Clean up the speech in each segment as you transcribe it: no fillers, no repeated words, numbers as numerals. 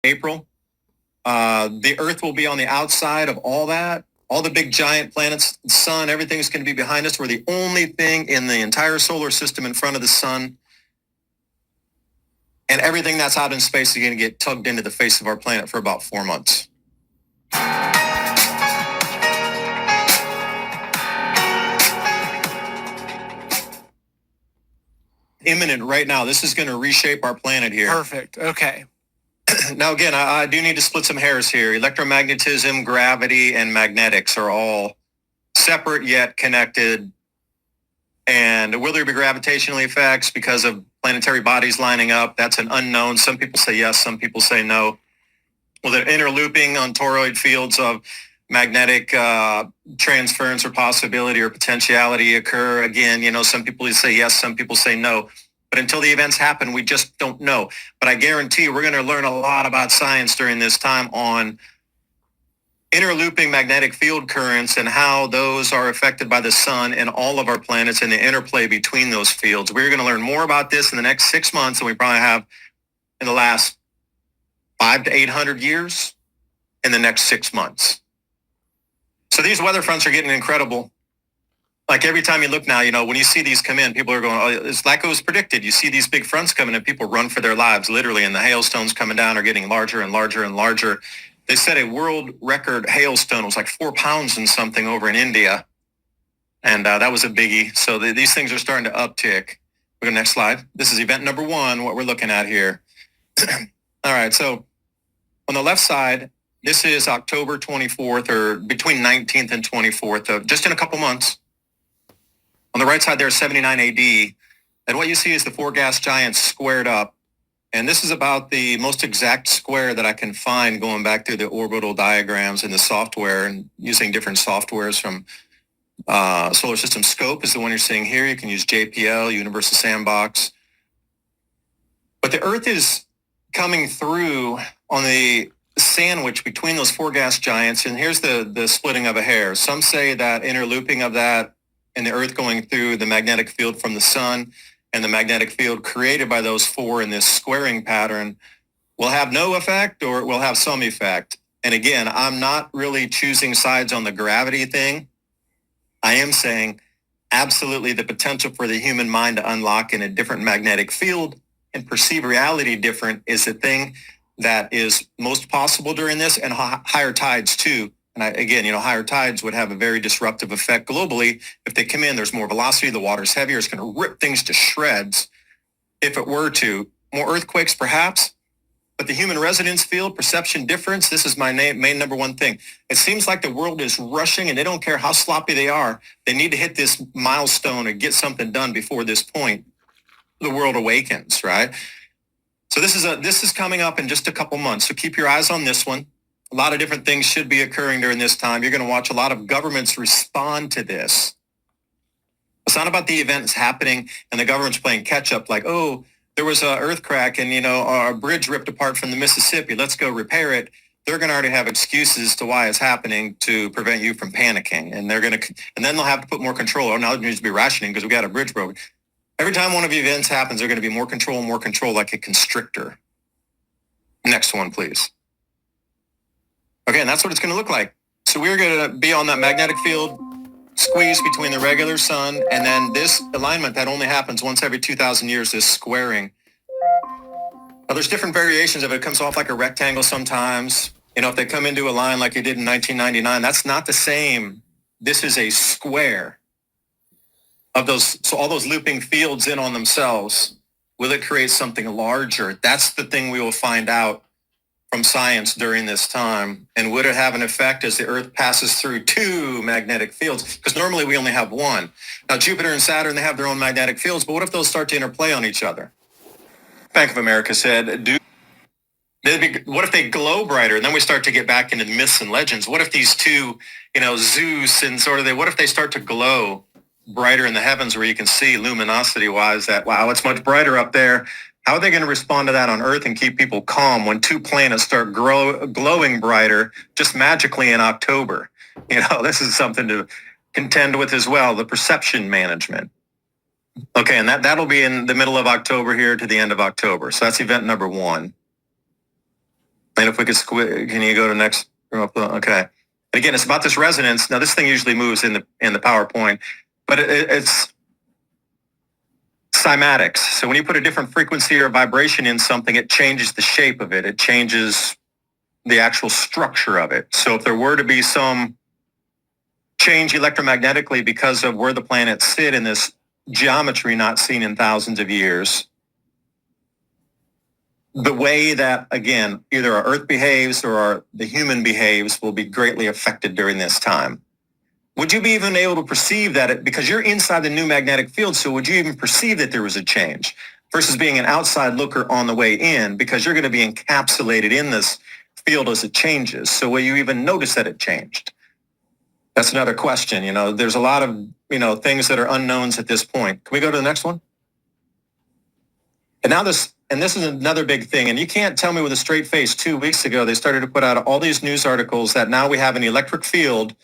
April. The Earth will be on the outside of all that. All the big giant planets, the sun, everything's going to be behind us. We're the only thing in the entire solar system in front of the sun. And everything that's out in space is going to get tugged into the face of our planet for about 4 months. Imminent right now. This is going to reshape our planet here. Perfect. Okay. Now, again, I do need to split some hairs here. Electromagnetism, gravity, and magnetics are all separate yet connected. And will there be gravitational effects because of planetary bodies lining up? That's an unknown. Some people say yes, some people say no. Will there interlooping on toroid fields of magnetic transference or possibility or potentiality occur? Again, some people say yes, some people say no. But until the events happen, we just don't know. But I guarantee we're going to learn a lot about science during this time on interlooping magnetic field currents and how those are affected by the sun and all of our planets and the interplay between those fields. We're going to learn more about this in the next 6 months than we probably have in the last 500 to 800 years in the next 6 months. So these weather fronts are getting incredible. Like every time you look now, when you see these come in, people are going, oh, it's like it was predicted. You see these big fronts coming and people run for their lives, literally, and the hailstones coming down are getting larger and larger and larger. They said a world record hailstone was like 4 pounds and something over in India. And that was a biggie. So these things are starting to uptick. We go next slide. This is event number 1, what we're looking at here. All right, so on the left side, this is October 24th or between 19th and 24th of just in a couple months. On the right side there is 79 AD. And what you see is the 4 gas giants squared up. And this is about the most exact square that I can find going back through the orbital diagrams in the software and using different softwares from Solar System Scope is the one you're seeing here. You can use JPL, Universal Sandbox. But the Earth is coming through on the sandwich between those 4 gas giants. And here's the splitting of a hair. Some say that interlooping of that and the Earth going through the magnetic field from the sun and the magnetic field created by those 4 in this squaring pattern will have no effect or it will have some effect. And again, I'm not really choosing sides on the gravity thing. I am saying absolutely the potential for the human mind to unlock in a different magnetic field and perceive reality different is the thing that is most possible during this, and higher tides too. And again, higher tides would have a very disruptive effect globally. If they come in, there's more velocity, the water's heavier, it's going to rip things to shreds. If it were to, more earthquakes perhaps, but the human resonance field, perception difference, this is my main number 1 thing. It seems like the world is rushing and they don't care how sloppy they are. They need to hit this milestone or get something done before this point. The world awakens, right? So this is coming up in just a couple months. So keep your eyes on this one. A lot of different things should be occurring during this time. You're going to watch a lot of governments respond to this. It's not about the events happening and the government's playing catch up like, oh, there was an earth crack and, our bridge ripped apart from the Mississippi. Let's go repair it. They're going to already have excuses to why it's happening to prevent you from panicking. And then they'll have to put more control. Oh, now there needs to be rationing because we got a bridge broken. Every time one of the events happens, there's going to be more control like a constrictor. Next one, please. Okay, and that's what it's going to look like. So we're going to be on that magnetic field squeeze between the regular sun and then this alignment that only happens once every 2,000 years, this squaring. Now, there's different variations of it. It comes off like a rectangle sometimes. If they come into a line like it did in 1999, that's not the same. This is a square of those. So all those looping fields in on themselves, will it create something larger? That's the thing we will find out from science during this time. And would it have an effect as the Earth passes through 2 magnetic fields? Because normally we only have 1. Now, Jupiter and Saturn, they have their own magnetic fields, but what if those start to interplay on each other? Bank of America said, what if they glow brighter? And then we start to get back into myths and legends. What if these 2, Zeus and what if they start to glow brighter in the heavens where you can see luminosity-wise that, wow, it's much brighter up there. How are they going to respond to that on Earth and keep people calm when 2 planets start glowing brighter just magically in October? This is something to contend with as well, the perception management. Okay, and that'll be in the middle of October here to the end of October. So that's event number 1. then if we could can you go to next? Okay. And again, it's about this resonance. Now, this thing usually moves in the PowerPoint, but it's cymatics. So when you put a different frequency or vibration in something, it changes the shape of it. It changes the actual structure of it. So if there were to be some change electromagnetically because of where the planets sit in this geometry not seen in thousands of years, the way that, again, either our Earth behaves or the human behaves will be greatly affected during this time. Would you be even able to perceive that because you're inside the new magnetic field, so would you even perceive that there was a change versus being an outside looker on the way in because you're going to be encapsulated in this field as it changes? So will you even notice that it changed? That's another question. There's a lot of, things that are unknowns at this point. Can we go to the next one? And now this is another big thing. And you can't tell me with a straight face 2 weeks ago, they started to put out all these news articles that now we have an electric field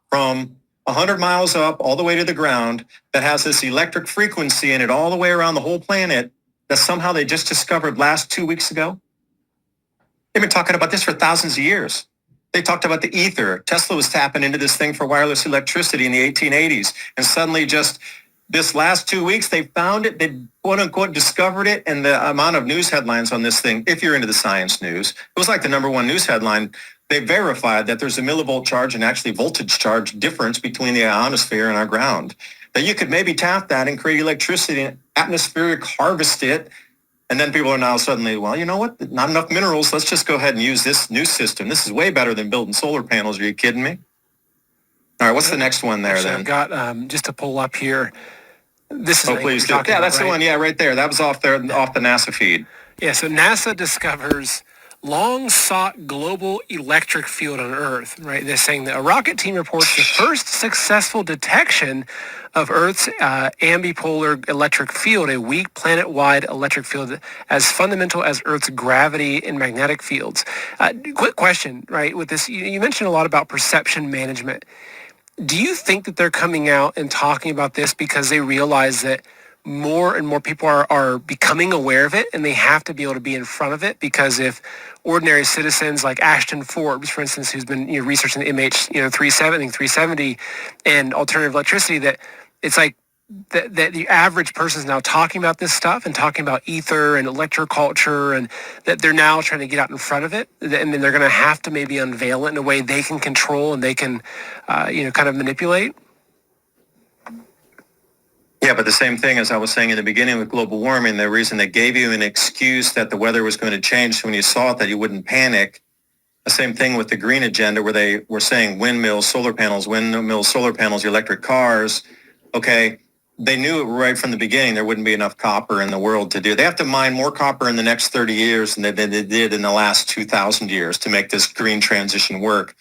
from 100 miles up all the way to the ground that has this electric frequency in it all the way around the whole planet that somehow they just discovered last 2 weeks ago. They've been talking about this for thousands of years. They talked about the ether. Tesla was tapping into this thing for wireless electricity in the 1880s. And suddenly just this last 2 weeks, they found it. They quote unquote discovered it. And the amount of news headlines on this thing, if you're into the science news, it was like the number one news headline. They verified that there's a millivolt charge and actually voltage charge difference between the ionosphere and our ground. That you could maybe tap that and create electricity and atmospheric harvest it. And then people are now suddenly, well, you know what? Not enough minerals. Let's just go ahead and use this new system. This is way better than building solar panels. Are you kidding me? All right, what's the next one there then? I've got just to pull up here. This is please do. Yeah, that's the one. Yeah, right there. That was off the NASA feed. Yeah, so NASA discovers long-sought global electric field on Earth, right? They're saying that a rocket team reports the first successful detection of Earth's ambipolar electric field, a weak planet-wide electric field as fundamental as Earth's gravity and magnetic fields. Quick question, right? With this, you mentioned a lot about perception management. Do you think that they're coming out and talking about this because they realize that more and more people are becoming aware of it and they have to be able to be in front of it? Because if ordinary citizens like Ashton Forbes, for instance, who's been researching the MH370 and alternative electricity, that it's like that the average person is now talking about this stuff and talking about ether and electroculture, and that they're now trying to get out in front of it, and then they're going to have to maybe unveil it in a way they can control and they can, kind of manipulate. Yeah, but the same thing as I was saying in the beginning with global warming, the reason they gave you an excuse that the weather was going to change, so when you saw it that you wouldn't panic. The same thing with the green agenda where they were saying windmills, solar panels, electric cars. Okay, they knew right from the beginning there wouldn't be enough copper in the world to do. They have to mine more copper in the next 30 years than they did in the last 2,000 years to make this green transition work.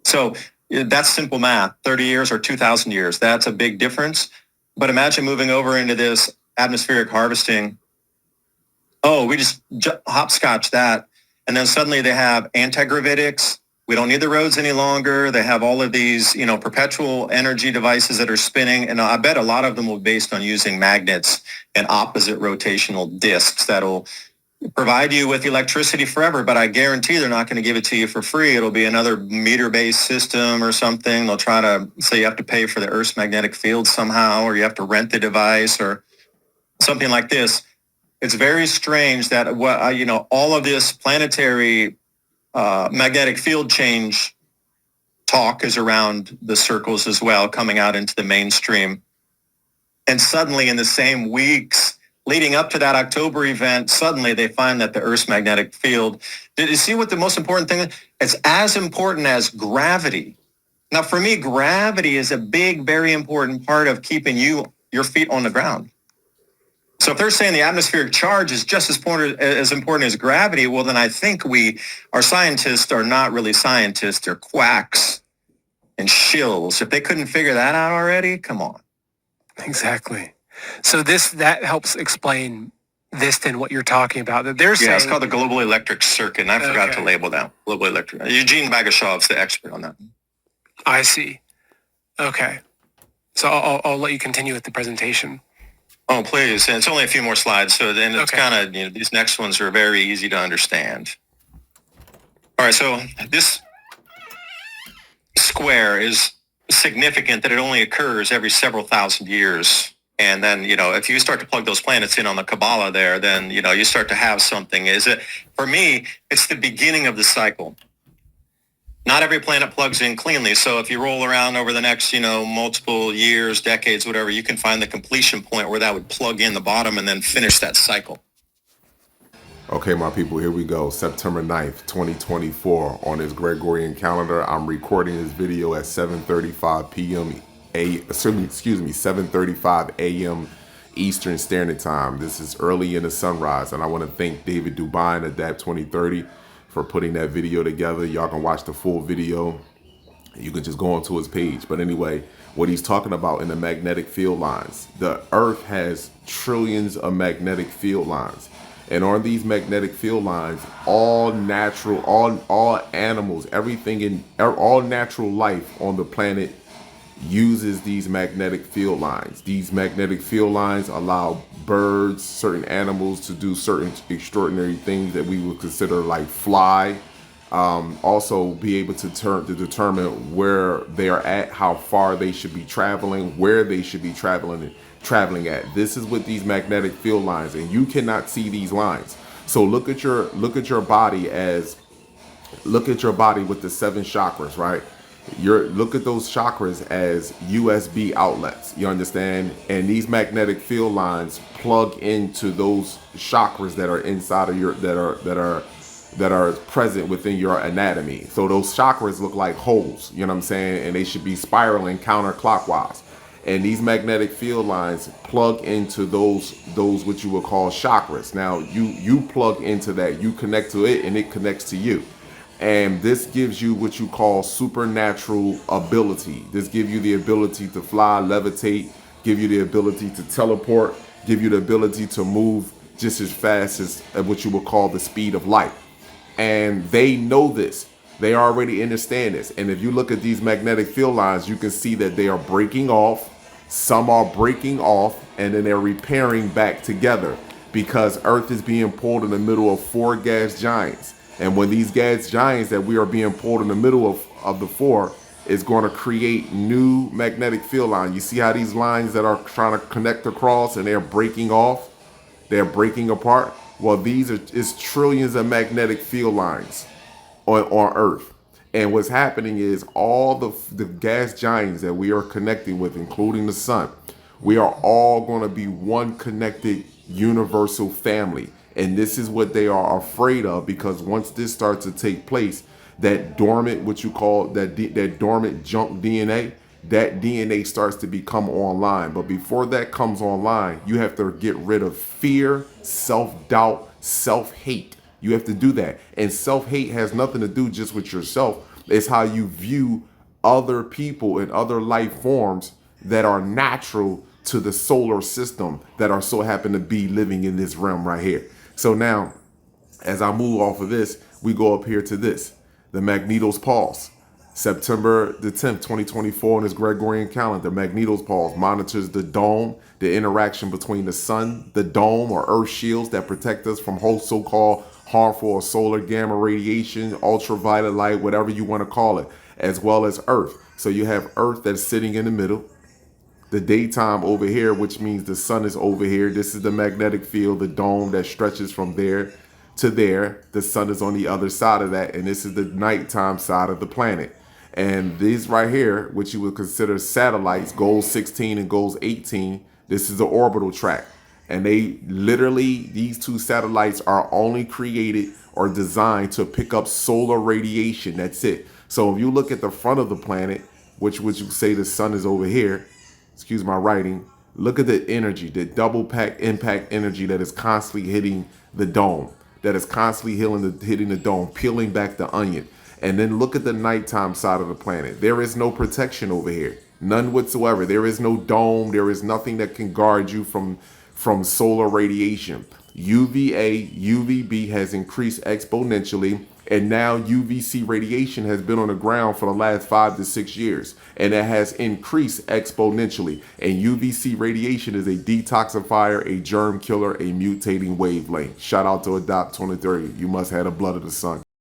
So that's simple math, 30 years or 2,000 years. That's a big difference. But imagine moving over into this atmospheric harvesting. Oh, we just hopscotch that. And then suddenly they have anti-gravitics. We don't need the roads any longer. They have all of these, perpetual energy devices that are spinning. And I bet a lot of them will be based on using magnets and opposite rotational disks that'll provide you with electricity forever. But I guarantee they're not going to give it to you for free. It'll be another meter-based system or something. They'll try to say you have to pay for the Earth's magnetic field somehow, or you have to rent the device or something like this. It's very strange that all of this planetary magnetic field change talk is around the circles as well, coming out into the mainstream. And suddenly in the same weeks leading up to that October event, suddenly they find that the Earth's magnetic field, did you see what the most important thing is? It's as important as gravity. Now, for me, gravity is a big, very important part of keeping your feet on the ground. So if they're saying the atmospheric charge is just as important as gravity, well, then I think our scientists are not really scientists. They're quacks and shills. If they couldn't figure that out already, come on. Exactly. So that helps explain this then, what you're talking about. That they're saying... Yeah, it's called the global electric circuit, and I forgot to label that. Global electric. Eugene Bagashov is the expert on that. I see. Okay. So I'll let you continue with the presentation. Oh, please. And it's only a few more slides, so then it's kind of, these next ones are very easy to understand. All right, so this square is significant that it only occurs every several thousand years. And then, if you start to plug those planets in on the Kabbalah there, then, you start to have something. For me, it's the beginning of the cycle. Not every planet plugs in cleanly. So if you roll around over the next, multiple years, decades, whatever, you can find the completion point where that would plug in the bottom and then finish that cycle. Okay, my people, here we go. September 9th, 2024. On this Gregorian calendar, I'm recording this video at 7:35 p.m. 7:35 a.m. Eastern Standard Time. This is early in the sunrise, and I want to thank David Dubai and Adapt 2030 for putting that video together. Y'all can watch the full video. You can just go onto his page. But anyway, what he's talking about in the magnetic field lines. The Earth has trillions of magnetic field lines. And on these magnetic field lines, all natural, all animals, all natural life on the planet uses these magnetic field lines. These magnetic field lines allow birds, certain animals to do certain extraordinary things that we would consider like fly. Also be able to determine where they are at, how far they should be traveling, where they should be traveling at. This is with these magnetic field lines, and you cannot see these lines. So look at your body with the 7 chakras, right? Look at those chakras as USB outlets. You understand? And these magnetic field lines plug into those chakras that are inside of your that are present within your anatomy. So those chakras look like holes, you know what I'm saying? And they should be spiraling counterclockwise. And these magnetic field lines plug into those what you would call chakras. Now you plug into that, you connect to it, and it connects to you. And this gives you what you call supernatural ability. This gives you the ability to fly, levitate, give you the ability to teleport, give you the ability to move just as fast as what you would call the speed of light. And they know this. They already understand this. And if you look at these magnetic field lines, you can see that they are breaking off. Some are breaking off, and then they're repairing back together because Earth is being pulled in the middle of 4 gas giants. And when these gas giants that we are being pulled in the middle of the 4 is going to create new magnetic field lines. You see how these lines that are trying to connect across and they're breaking off, they're breaking apart? Well, is trillions of magnetic field lines on Earth. And what's happening is all the gas giants that we are connecting with, including the sun, we are all going to be one connected universal family. And this is what they are afraid of, because once this starts to take place, that dormant, what you call that dormant junk DNA, that DNA starts to become online. But before that comes online, you have to get rid of fear, self-doubt, self-hate. You have to do that. And self-hate has nothing to do just with yourself. It's how you view other people and other life forms that are natural to the solar system that are so happen to be living in this realm right here. So now, as I move off of this, we go up here to this, the Magneto's Pulse. September the 10th, 2024 on this Gregorian calendar, Magneto's Pulse monitors the dome, the interaction between the sun, the dome or earth shields that protect us from whole so-called harmful or solar gamma radiation, ultraviolet light, whatever you want to call it, as well as Earth. So you have Earth that's sitting in the middle, the daytime over here, which means the sun is over here. This is the magnetic field, the dome that stretches from there to there. The sun is on the other side of that, and this is the nighttime side of the planet. And these right here, which you would consider satellites, goals 16 and goals 18, this is the orbital track. And these 2 satellites are only created or designed to pick up solar radiation. That's it. So if you look at the front of the planet, which would you say the sun is over here, excuse my writing, look at the energy, the double impact energy that is constantly hitting the dome, that is constantly hitting the dome, peeling back the onion. And then look at the nighttime side of the planet. There is no protection over here, none whatsoever. There is no dome. There is nothing that can guard you from solar radiation. UVA, UVB has increased exponentially, and now UVC radiation has been on the ground for the last 5 to 6 years, and it has increased exponentially. And UVC radiation is a detoxifier, a germ killer, a mutating wavelength. Shout out to Adopt 2030. You must have the blood of the sun.